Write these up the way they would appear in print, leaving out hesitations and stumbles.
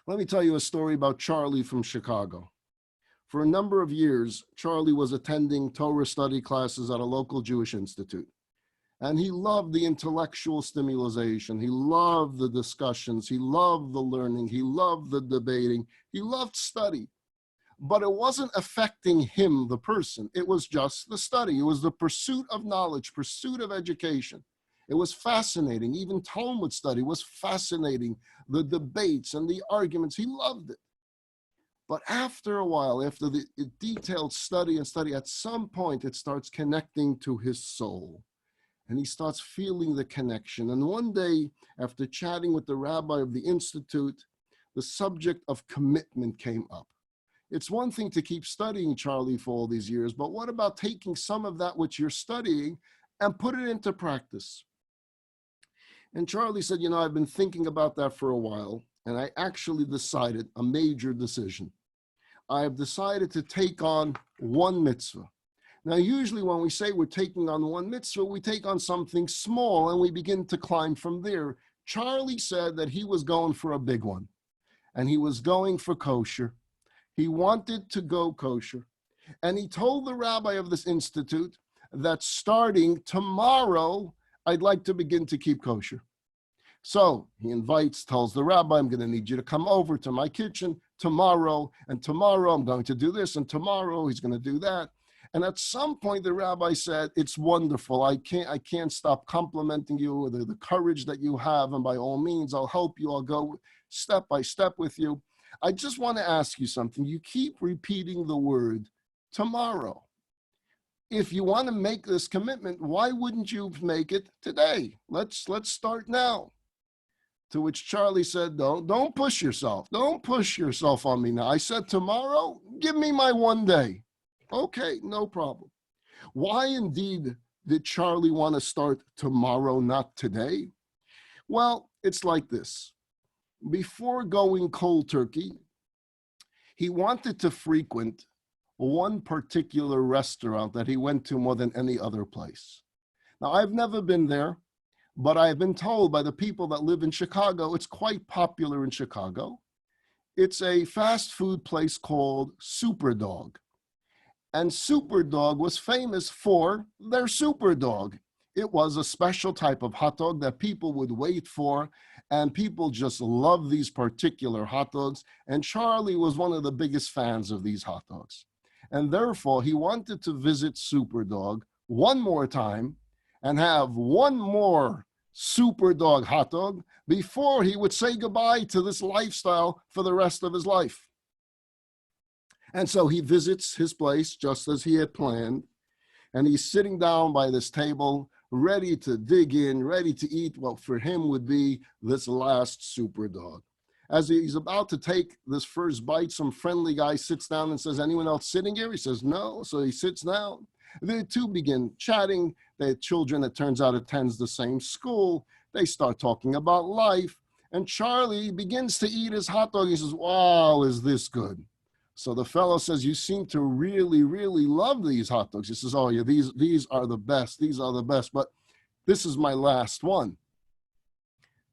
Let me tell you a story about Charlie from Chicago. For a number of years, Charlie was attending Torah study classes at a local Jewish institute. And he loved the intellectual stimulation. He loved the discussions. He loved the learning. He loved the debating. He loved study. But it wasn't affecting him, the person. It was just the study. It was the pursuit of knowledge, pursuit of education. It was fascinating. Even Talmud study was fascinating. The debates and the arguments, he loved it. But after a while, after the detailed study and study, at some point it starts connecting to his soul. And he starts feeling the connection. And one day, after chatting with the rabbi of the institute, the subject of commitment came up. It's one thing to keep studying, Charlie, for all these years, but what about taking some of that which you're studying and put it into practice? And Charlie said, I've been thinking about that for a while, and I actually decided a major decision. I have decided to take on one mitzvah. Now, usually when we say we're taking on one mitzvah, we take on something small and we begin to climb from there. Charlie said that he was going for a big one, and he was going for kosher. He wanted to go kosher. And he told the rabbi of this institute that starting tomorrow, I'd like to begin to keep kosher. So he tells the rabbi, I'm going to need you to come over to my kitchen tomorrow, and tomorrow I'm going to do this, and tomorrow he's going to do that. And at some point, the rabbi said, it's wonderful. I can't stop complimenting you with the courage that you have. And by all means, I'll help you. I'll go step by step with you. I just want to ask you something. You keep repeating the word tomorrow. If you want to make this commitment, why wouldn't you make it today? Let's start now. To which Charlie said, don't push yourself. Don't push yourself on me now. I said tomorrow, give me my one day. Okay, no problem. Why indeed did Charlie want to start tomorrow, not today? Well, it's like this. Before going cold turkey, he wanted to frequent one particular restaurant that he went to more than any other place. Now, I've never been there, but I've been told by the people that live in Chicago, it's quite popular in Chicago. It's a fast food place called Superdog. And Superdog was famous for their Superdog. It was a special type of hot dog that people would wait for, and people just love these particular hot dogs. And Charlie was one of the biggest fans of these hot dogs. And therefore, he wanted to visit Superdog one more time and have one more Superdog hot dog before he would say goodbye to this lifestyle for the rest of his life. And so he visits his place just as he had planned, and he's sitting down by this table, ready to dig in, ready to eat what for him would be this last Superdog. As he's about to take this first bite, some friendly guy sits down and says, anyone else sitting here? He says, no. So he sits down. The two begin chatting. They have children, it turns out, attends the same school. They start talking about life. And Charlie begins to eat his hot dog. He says, wow, is this good? So the fellow says, you seem to really, really love these hot dogs. He says, oh yeah, these are the best. These are the best, but this is my last one.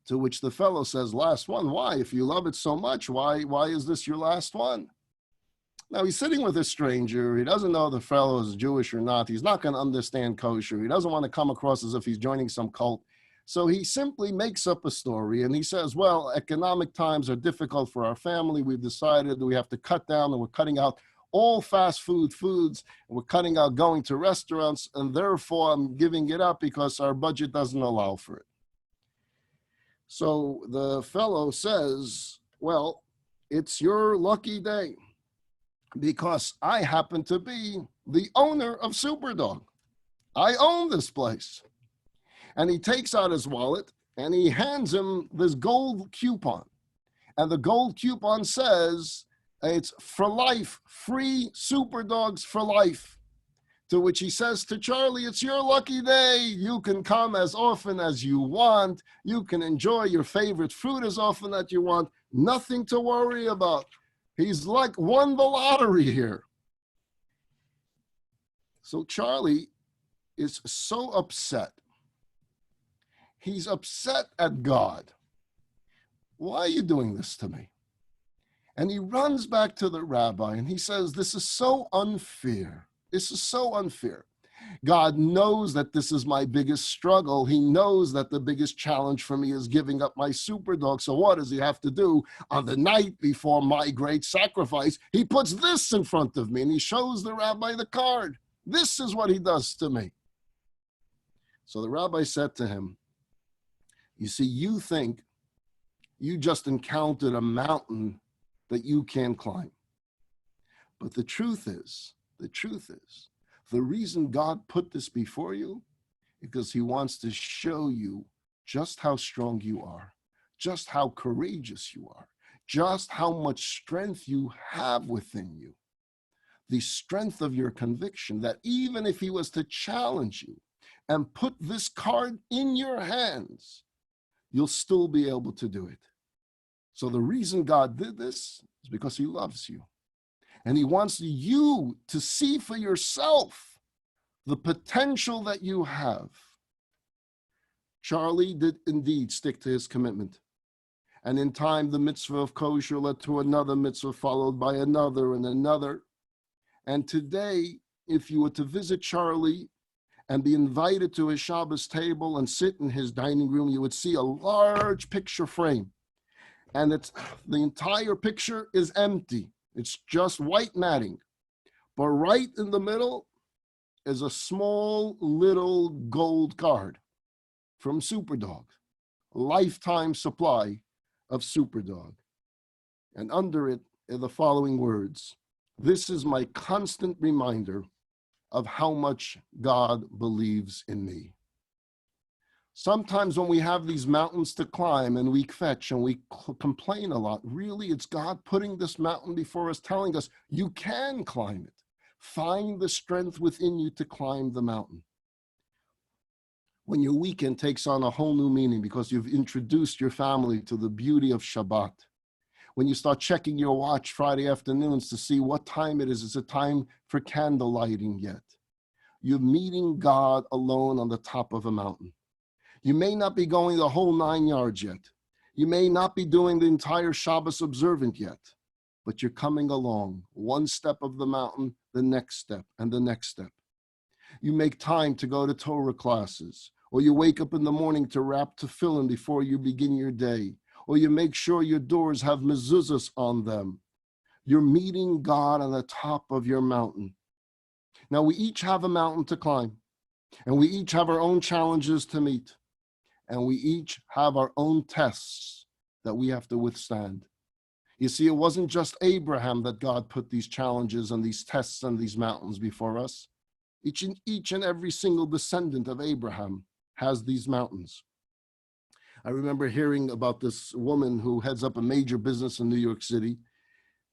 To which the fellow says, last one? Why? If you love it so much, why is this your last one? Now he's sitting with a stranger. He doesn't know the fellow is Jewish or not. He's not going to understand kosher. He doesn't want to come across as if he's joining some cult. So he simply makes up a story and he says, well, economic times are difficult for our family. We've decided that we have to cut down and we're cutting out all fast food foods. And we're cutting out going to restaurants, and therefore I'm giving it up because our budget doesn't allow for it. So the fellow says, well, it's your lucky day because I happen to be the owner of Superdog. I own this place. And he takes out his wallet and he hands him this gold coupon. And the gold coupon says, it's for life, free Superdogs for life. To which he says to Charlie, it's your lucky day. You can come as often as you want. You can enjoy your favorite fruit as often as you want. Nothing to worry about. He's like won the lottery here. So Charlie is so upset. He's upset at God. Why are you doing this to me? And he runs back to the rabbi and he says, this is so unfair. This is so unfair. God knows that this is my biggest struggle. He knows that the biggest challenge for me is giving up my super dog. So what does he have to do? On the night before my great sacrifice, he puts this in front of me and he shows the rabbi the card. This is what he does to me. So the rabbi said to him, you see, you think you just encountered a mountain that you can't climb. But the truth is, the reason God put this before you is because he wants to show you just how strong you are, just how courageous you are, just how much strength you have within you. The strength of your conviction that even if he was to challenge you and put this card in your hands, you'll still be able to do it. So the reason God did this is because he loves you. And he wants you to see for yourself the potential that you have. Charlie did indeed stick to his commitment. And in time, the mitzvah of kosher led to another mitzvah, followed by another and another. And today, if you were to visit Charlie and be invited to his Shabbos table and sit in his dining room, you would see a large picture frame. And the entire picture is empty. It's just white matting. But right in the middle is a small little gold card from Superdog, a lifetime supply of Superdog. And under it are the following words: this is my constant reminder of how much God believes in me. Sometimes when we have these mountains to climb and we fetch and we complain a lot, really it's God putting this mountain before us, telling us you can climb it. Find the strength within you to climb the mountain. When your weekend takes on a whole new meaning because you've introduced your family to the beauty of Shabbat. When you start checking your watch Friday afternoons to see what time it is it time for candle lighting yet? You're meeting God alone on the top of a mountain. You may not be going the whole 9 yards yet. You may not be doing the entire Shabbos observant yet, but you're coming along, one step of the mountain, the next step, and the next step. You make time to go to Torah classes, or you wake up in the morning to wrap tefillin before you begin your day, or you make sure your doors have mezuzahs on them. You're meeting God on the top of your mountain. Now, we each have a mountain to climb, and we each have our own challenges to meet. And we each have our own tests that we have to withstand. You see, it wasn't just Abraham that God put these challenges and these tests and these mountains before us. Each and every single descendant of Abraham has these mountains. I remember hearing about this woman who heads up a major business in New York City,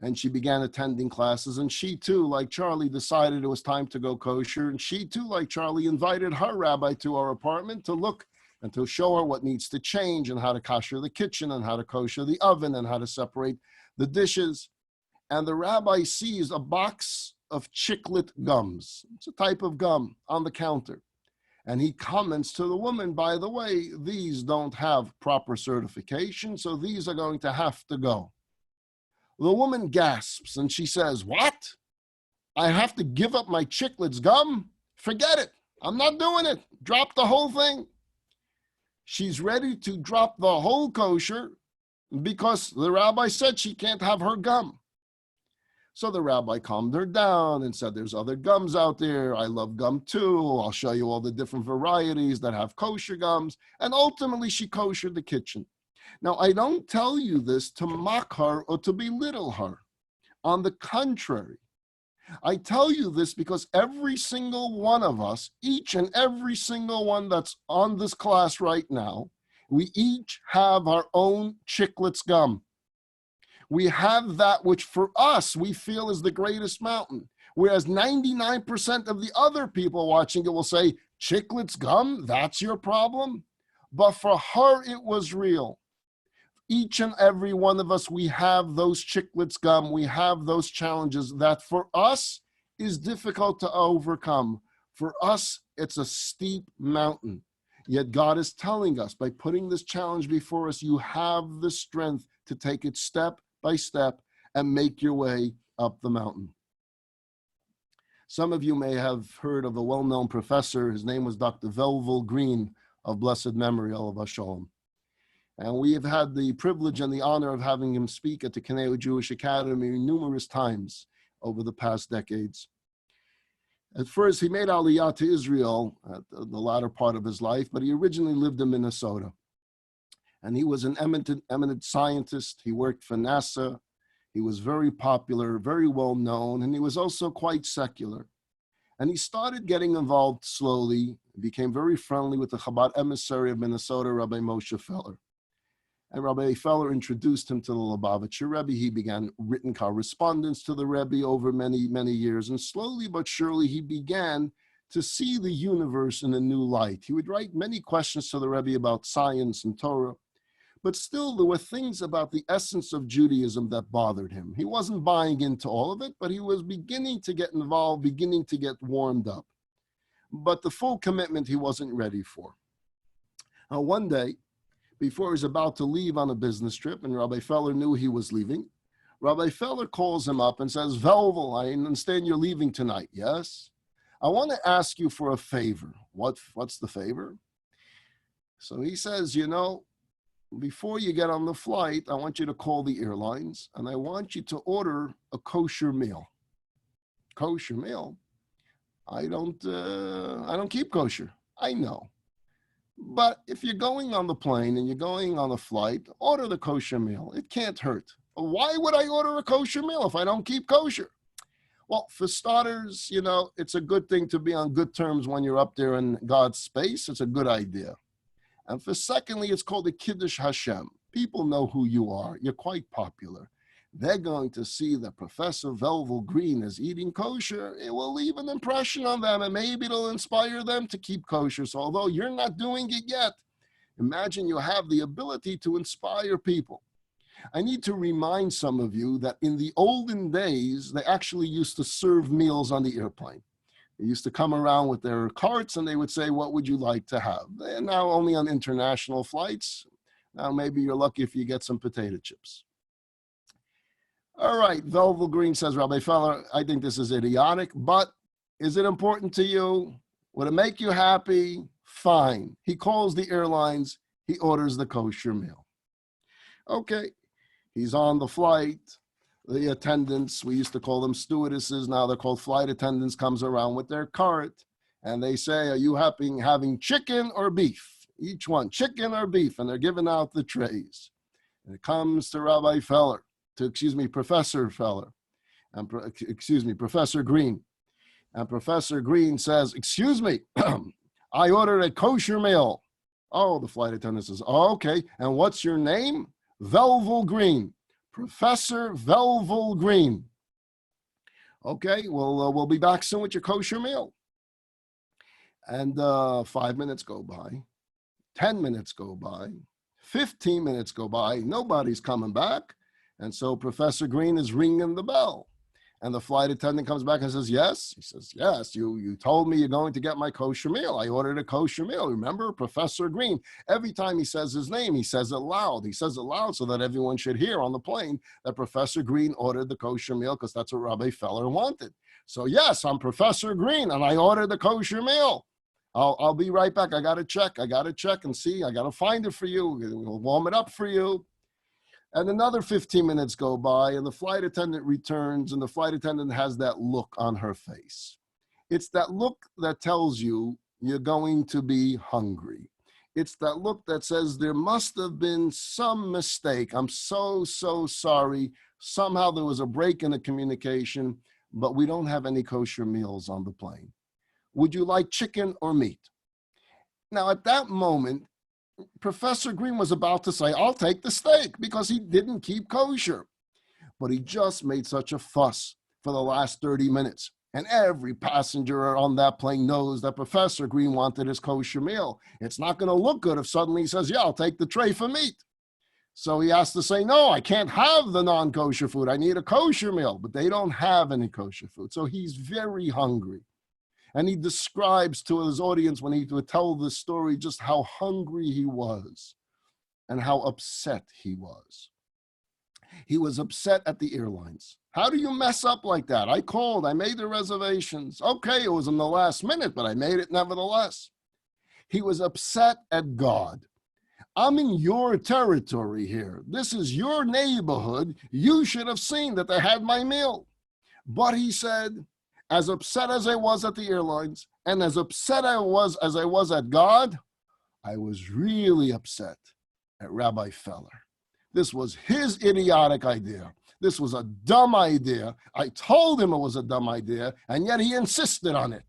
and she began attending classes, and she too, like Charlie, decided it was time to go kosher, and she too, like Charlie, invited her rabbi to our apartment to look and to show her what needs to change and how to kosher the kitchen and how to kosher the oven and how to separate the dishes. And the rabbi sees a box of chiclet gums. It's a type of gum on the counter. And he comments to the woman, by the way, these don't have proper certification, so these are going to have to go. The woman gasps and she says, what? I have to give up my chiclets gum? Forget it. I'm not doing it. Drop the whole thing. She's ready to drop the whole kosher because the rabbi said she can't have her gum. So the rabbi calmed her down and said, there's other gums out there. I love gum too. I'll show you all the different varieties that have kosher gums. And ultimately, she koshered the kitchen. Now, I don't tell you this to mock her or to belittle her. On the contrary, I tell you this because every single one of us, each and every single one that's on this class right now, we each have our own chiclets gum. We have that which for us we feel is the greatest mountain, whereas 99% of the other people watching it will say, chiclets gum, that's your problem? But for her, it was real. Each and every one of us, we have those chiclets gum, we have those challenges that for us is difficult to overcome. For us, it's a steep mountain. Yet God is telling us, by putting this challenge before us, you have the strength to take it step by step and make your way up the mountain. Some of you may have heard of a well-known professor. His name was Dr. Velvel Green of blessed memory, Olav Shalom. And we have had the privilege and the honor of having him speak at the Conejo Jewish Academy numerous times over the past decades. At first, he made Aliyah to Israel at the latter part of his life, but he originally lived in Minnesota. And he was an eminent scientist. He worked for NASA. He was very popular, very well known, and he was also quite secular. And he started getting involved slowly, became very friendly with the Chabad emissary of Minnesota, Rabbi Moshe Feller. And Rabbi Feller introduced him to the Lubavitcher Rebbe. He began written correspondence to the Rebbe over many, many years. And slowly but surely, he began to see the universe in a new light. He would write many questions to the Rebbe about science and Torah. But still, there were things about the essence of Judaism that bothered him. He wasn't buying into all of it, but he was beginning to get involved, beginning to get warmed up. But the full commitment he wasn't ready for. Now, one day, before he's about to leave on a business trip, and Rabbi Feller knew he was leaving, Rabbi Feller calls him up and says, Velvel, I understand you're leaving tonight, yes? I want to ask you for a favor. What's the favor? So he says, before you get on the flight, I want you to call the airlines, and I want you to order a kosher meal. Kosher meal? I don't keep kosher. I know. But if you're going on the plane and you're going on a flight, order the kosher meal. It can't hurt. Why would I order a kosher meal if I don't keep kosher? Well, for starters, it's a good thing to be on good terms when you're up there in God's space. It's a good idea. And for secondly, it's called the Kiddush Hashem. People know who you are. You're quite popular. They're going to see that Professor Velvel Green is eating kosher. It will leave an impression on them, and maybe it'll inspire them to keep kosher. So although you're not doing it yet, imagine you have the ability to inspire people. I need to remind some of you that in the olden days, they actually used to serve meals on the airplane. They used to come around with their carts, and they would say, what would you like to have? They're now only on international flights. Now maybe you're lucky if you get some potato chips. All right, Velvel Green says, Rabbi Feller, I think this is idiotic, but is it important to you? Would it make you happy? Fine. He calls the airlines. He orders the kosher meal. Okay, he's on the flight. The attendants, we used to call them stewardesses, now they're called flight attendants, comes around with their cart, and they say, are you having chicken or beef? Each one, chicken or beef, and they're giving out the trays. And it comes to Rabbi Feller. Professor Feller, and Professor Green. And Professor Green says, excuse me, I ordered a kosher meal. Oh, the flight attendant says, oh, okay. And what's your name? Velvel Green. Professor Velvel Green. Okay, we'll be back soon with your kosher meal. And 5 minutes go by, 10 minutes go by, 15 minutes go by, nobody's coming back. And so Professor Green is ringing the bell. And the flight attendant comes back and says, yes. He says, yes, you told me you're going to get my kosher meal. I ordered a kosher meal. Remember, Professor Green? Every time he says his name, he says it loud. He says it loud so that everyone should hear on the plane that Professor Green ordered the kosher meal because that's what Rabbi Feller wanted. So yes, I'm Professor Green and I ordered the kosher meal. I'll be right back. I got to check and see. I got to find it for you. We'll warm it up for you. And another 15 minutes go by and the flight attendant returns and the flight attendant has that look on her face. It's that look that tells you you're going to be hungry. It's that look that says there must have been some mistake. I'm so sorry. Somehow there was a break in the communication, but we don't have any kosher meals on the plane. Would you like chicken or meat? Now at that moment, Professor Green was about to say, I'll take the steak because he didn't keep kosher. But he just made such a fuss for the last 30 minutes. And every passenger on that plane knows that Professor Green wanted his kosher meal. It's not going to look good if suddenly he says, yeah, I'll take the tray for meat. So he has to say, no, I can't have the non-kosher food. I need a kosher meal. But they don't have any kosher food. So he's very hungry. And he describes to his audience when he would tell this story just how hungry he was and how upset he was. He was upset at the airlines. How do you mess up like that? I called, I made the reservations. Okay, it was in the last minute, but I made it nevertheless. He was upset at God. I'm in your territory here. This is your neighborhood. You should have seen that they had my meal. But he said, as upset as I was at the airlines and as upset as I was at God, I was really upset at Rabbi Feller. This was his idiotic idea. This was a dumb idea. I told him it was a dumb idea, and yet he insisted on it.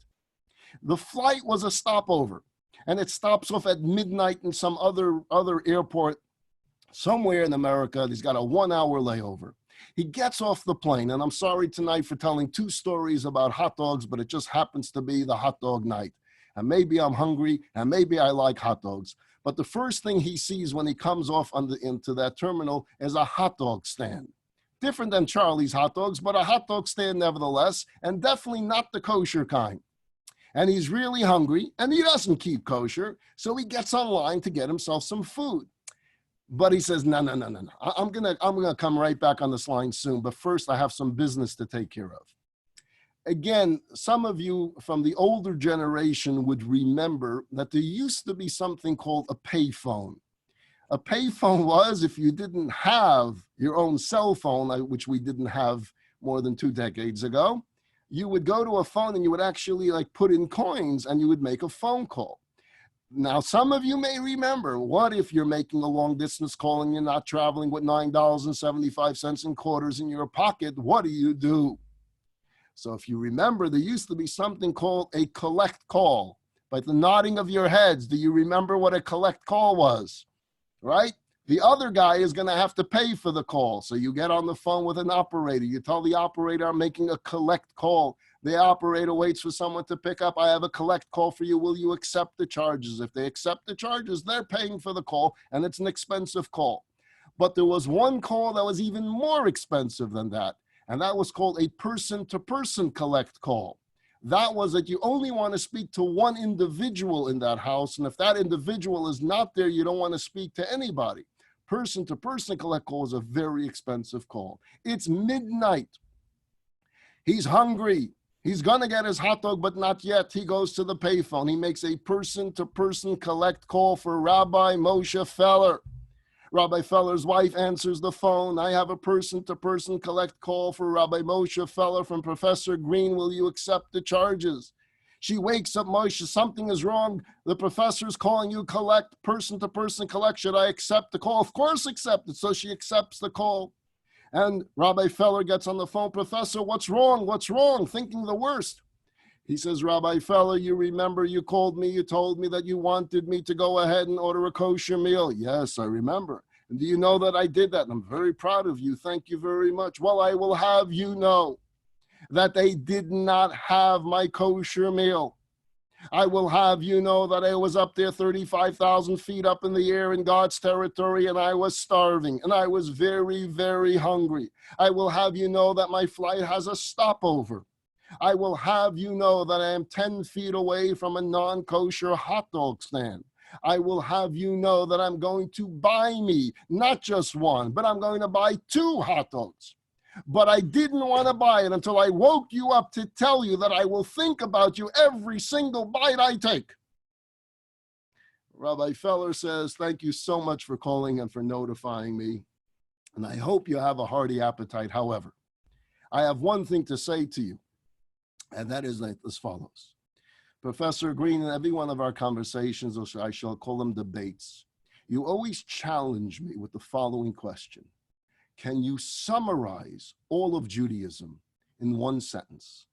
The flight was a stopover, and it stops off at midnight in some other airport somewhere in America. He's got a 1-hour layover. He gets off the plane, and I'm sorry tonight for telling 2 stories about hot dogs, but it just happens to be the hot dog night. And maybe I'm hungry, and maybe I like hot dogs. But the first thing he sees when he comes off into that terminal is a hot dog stand. Different than Charlie's hot dogs, but a hot dog stand nevertheless, and definitely not the kosher kind. And he's really hungry, and he doesn't keep kosher, so he gets online to get himself some food. But he says, no. I'm gonna come right back on this line soon, but first I have some business to take care of. Again, some of you from the older generation would remember that there used to be something called a payphone. A payphone was, if you didn't have your own cell phone, which we didn't have more than 2 decades ago, you would go to a phone and you would actually put in coins and you would make a phone call. Now, some of you may remember, what if you're making a long distance call and you're not traveling with $9.75 in quarters in your pocket? What do? So if you remember, there used to be something called a collect call. By the nodding of your heads, do you remember what a collect call was? Right? The other guy is going to have to pay for the call. So you get on the phone with an operator. You tell the operator, I'm making a collect call. The operator waits for someone to pick up. I have a collect call for you. Will you accept the charges? If they accept the charges, they're paying for the call, and it's an expensive call. But there was one call that was even more expensive than that. And that was called a person-to-person collect call. That was that you only want to speak to one individual in that house. And if that individual is not there, you don't want to speak to anybody. Person-to-person collect call is a very expensive call. It's midnight. He's hungry. He's going to get his hot dog, but not yet. He goes to the payphone. He makes a person-to-person collect call for Rabbi Moshe Feller. Rabbi Feller's wife answers the phone. I have a person-to-person collect call for Rabbi Moshe Feller from Professor Green. Will you accept the charges? She wakes up, Moshe, something is wrong. The professor's calling you collect, person-to-person collect. Should I accept the call? Of course, accept it. So she accepts the call. And Rabbi Feller gets on the phone. Professor, what's wrong? What's wrong? Thinking the worst. He says, Rabbi Feller, you remember you called me, you told me that you wanted me to go ahead and order a kosher meal. Yes, I remember. And do you know that I did that? And I'm very proud of you. Thank you very much. Well, I will have you know that they did not have my kosher meal. I will have you know that I was up there 35,000 feet up in the air in God's territory, and I was starving, and I was very, very hungry. I will have you know that my flight has a stopover. I will have you know that I am 10 feet away from a non-kosher hot dog stand. I will have you know that I'm going to buy me not just one, but I'm going to buy 2 hot dogs. But I didn't want to buy it until I woke you up to tell you that I will think about you every single bite I take. Rabbi Feller says, thank you so much for calling and for notifying me. And I hope you have a hearty appetite. However, I have one thing to say to you, and that is as follows. Professor Green, in every one of our conversations, or I shall call them debates, you always challenge me with the following question. Can you summarize all of Judaism in one sentence?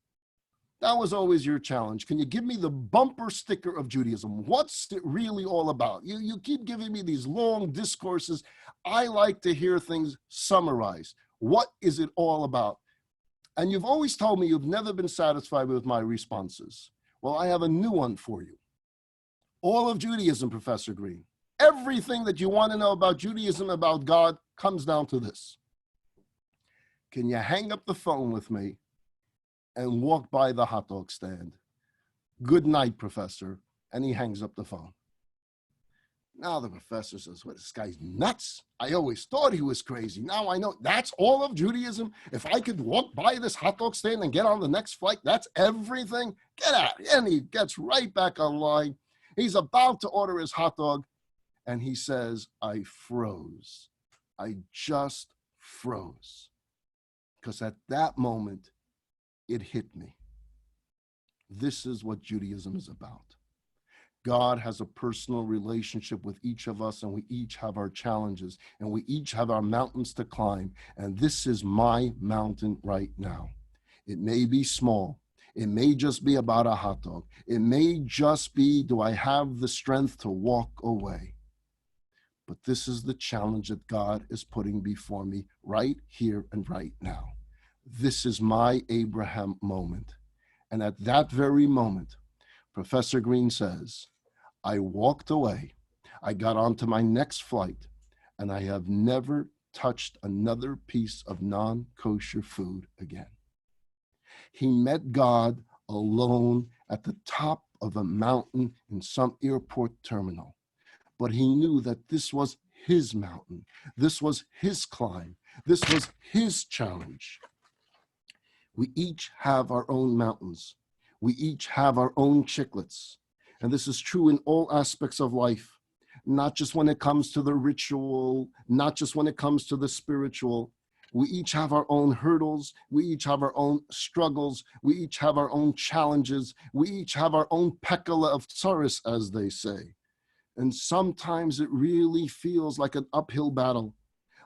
That was always your challenge. Can you give me the bumper sticker of Judaism? What's it really all about? You keep giving me these long discourses. I like to hear things summarized. What is it all about? And you've always told me you've never been satisfied with my responses. Well, I have a new one for you. All of Judaism, Professor Green, everything that you want to know about Judaism, about God, comes down to this. Can you hang up the phone with me and walk by the hot dog stand? Good night, Professor. And he hangs up the phone. Now the professor says, well, this guy's nuts. I always thought he was crazy. Now I know that's all of Judaism. If I could walk by this hot dog stand and get on the next flight, that's everything. Get out. And he gets right back online. He's about to order his hot dog. And he says, I froze. I just froze. Because at that moment, it hit me. This is what Judaism is about. God has a personal relationship with each of us, and we each have our challenges, and we each have our mountains to climb. And this is my mountain right now. It may be small. It may just be about a hot dog. It may just be, do I have the strength to walk away? But this is the challenge that God is putting before me right here and right now. This is my Abraham moment. And at that very moment, Professor Green says, I walked away, I got onto my next flight, and I have never touched another piece of non-kosher food again. He met God alone at the top of a mountain in some airport terminal. But he knew that this was his mountain. This was his climb. This was his challenge. We each have our own mountains. We each have our own chiclets. And this is true in all aspects of life, not just when it comes to the ritual, not just when it comes to the spiritual. We each have our own hurdles. We each have our own struggles. We each have our own challenges. We each have our own pekala of tsaris, as they say. And sometimes it really feels like an uphill battle,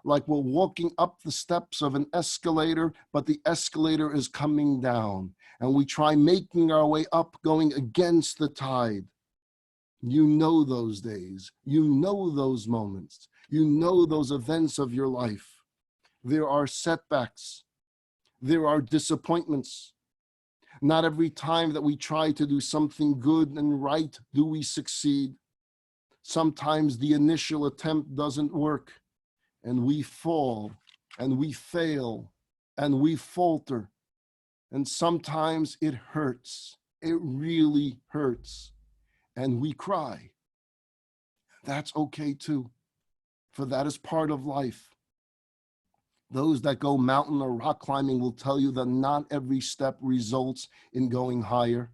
like we're walking up the steps of an escalator, but the escalator is coming down, and we try making our way up, going against the tide. You know those days. You know those moments. You know those events of your life. There are setbacks. There are disappointments. Not every time that we try to do something good and right do we succeed. Sometimes the initial attempt doesn't work, and we fall, and we fail, and we falter. And sometimes it hurts. It really hurts. And we cry. That's okay too, for that is part of life. Those that go mountain or rock climbing will tell you that not every step results in going higher.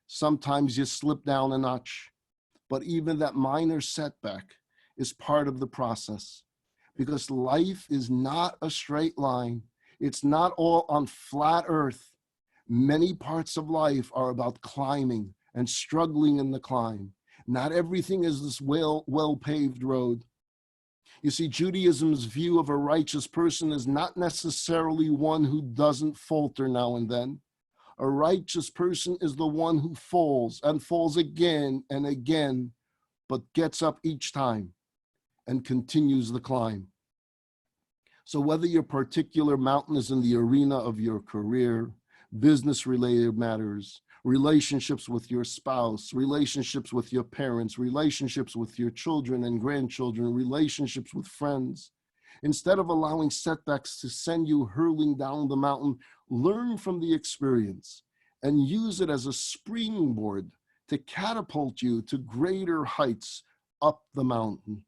Sometimes you slip down a notch, but even that minor setback is part of the process, because life is not a straight line. It's not all on flat earth. Many parts of life are about climbing and struggling in the climb. Not everything is this well-paved road. You see, Judaism's view of a righteous person is not necessarily one who doesn't falter now and then. A righteous person is the one who falls and falls again and again, but gets up each time and continues the climb. So whether your particular mountain is in the arena of your career, business-related matters, relationships with your spouse, relationships with your parents, relationships with your children and grandchildren, relationships with friends. Instead of allowing setbacks to send you hurling down the mountain, learn from the experience and use it as a springboard to catapult you to greater heights up the mountain.